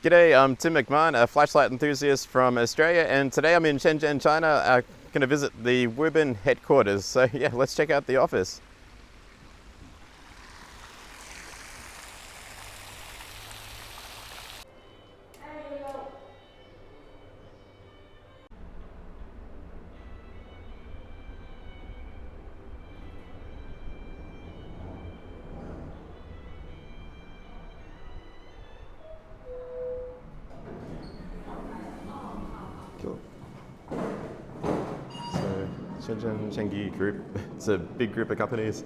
G'day, I'm Tim McMahon, a flashlight enthusiast from Australia, and today I'm in Shenzhen, China, going to visit the Wuben headquarters. So yeah, let's check out the office. Cool. So Shenzhen Chengyi Group, it's a big group of companies.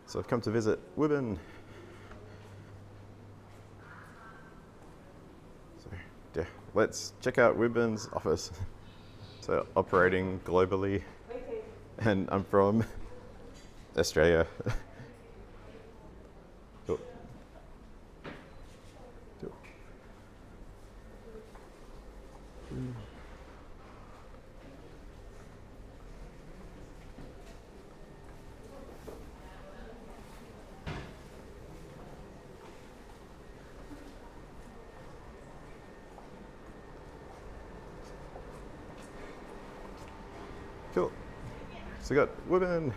So I've come to visit Wuben. So yeah, let's check out Wuben's office. So operating globally, and I'm from Australia. Cool. Cool. Cool. So we got Wuben.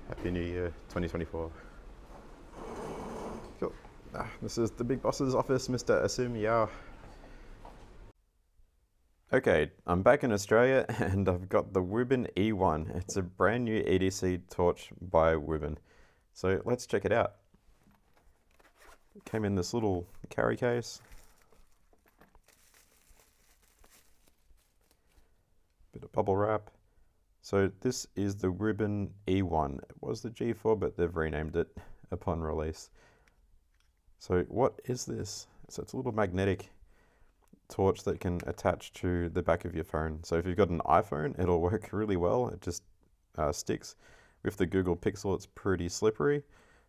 Happy New Year 2024. Cool. This is the big boss's office, Mr. Asim Yao. Okay, I'm back in Australia and I've got the Wuben E1. It's a brand new EDC torch by Wuben. So let's check it out. It came in this little carry case. Bit of bubble wrap. So this is the Wuben E1. It was the G4, but they've renamed it upon release. So what is this? So it's a little magnetic torch that can attach to the back of your phone. So if you've got an iPhone, it'll work really well. It just sticks. With the Google Pixel, it's pretty slippery,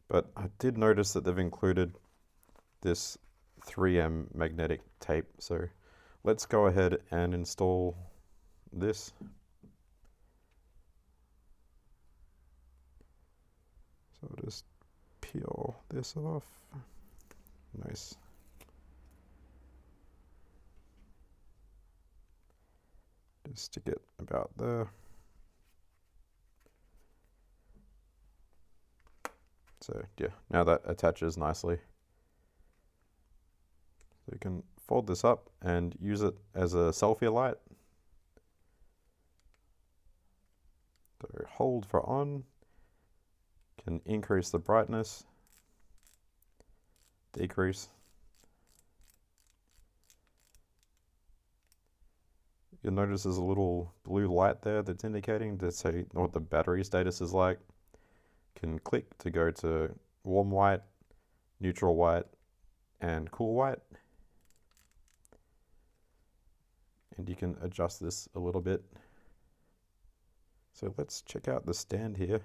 but I did notice that they've included this 3M magnetic tape. So let's go ahead and install this. So I'll just peel this off. Nice. Just stick it about there. So yeah, now that attaches nicely. So you can fold this up and use it as a selfie light. So hold for on, can increase the brightness, decrease. You'll notice there's a little blue light there that's indicating to say what the battery status is like. Can click to go to warm white, neutral white, and cool white. And you can adjust this a little bit. So let's check out the stand here.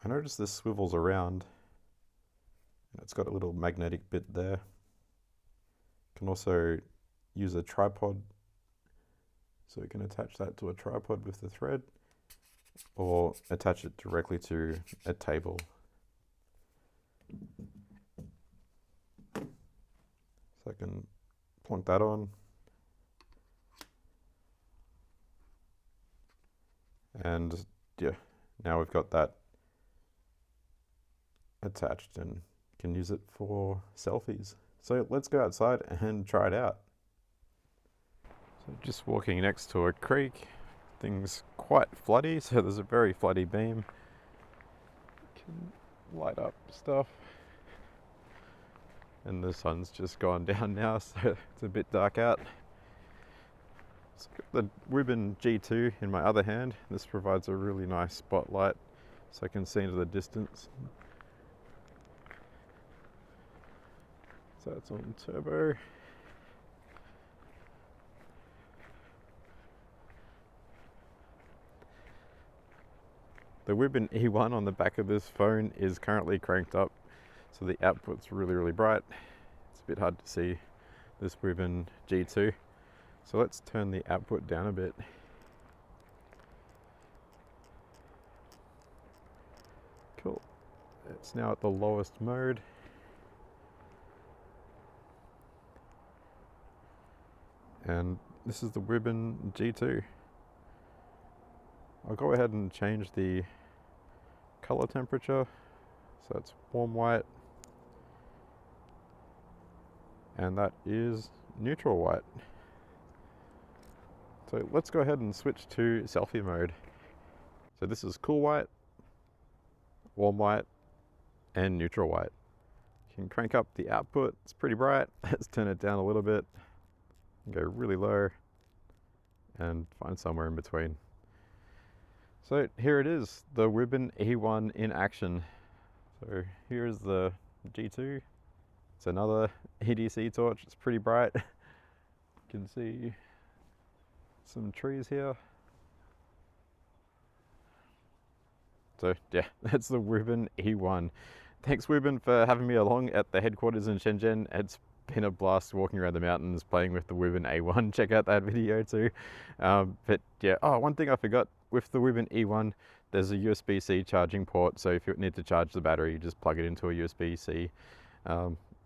I notice this swivels around, and it's got a little magnetic bit there. Can also use a tripod, so you can attach that to a tripod with the thread, or attach it directly to a table. So I can plonk that on, and yeah, now we've got that attached and can use it for selfies. So let's go outside and try it out. So just walking next to a creek, things quite floody, so there's a very floody beam. Can light up stuff. And the sun's just gone down now, so it's a bit dark out. So I've got the Wuben G2 in my other hand. This provides a really nice spotlight so I can see into the distance. So it's on turbo. The Wuben E1 on the back of this phone is currently cranked up, So the output's really bright. It's a bit hard to see this Wuben G2. So let's turn the output down a bit. Cool. It's now at the lowest mode. And this is the Wuben G2. I'll go ahead and change the color temperature. So it's warm white. And that is neutral white. So let's go ahead and switch to selfie mode. So this is cool white, warm white, and neutral white. You can crank up the output, it's pretty bright. Let's turn it down a little bit, go really low, and find somewhere in between. So here it is, the Wuben E1 in action. So here's the G2. It's another EDC torch, it's pretty bright. You can see some trees here. So yeah, that's the Wuben E1. Thanks Wuben for having me along at the headquarters in Shenzhen. It's been a blast walking around the mountains playing with the Wuben E1. Check out that video too. But yeah, oh, one thing I forgot, with the Wuben E1, there's a USB-C charging port. So if you need to charge the battery, you just plug it into a USB-C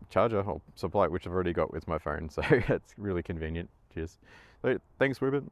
charger or supply, which I've already got with my phone. So it's really convenient. Cheers. So thanks Wuben.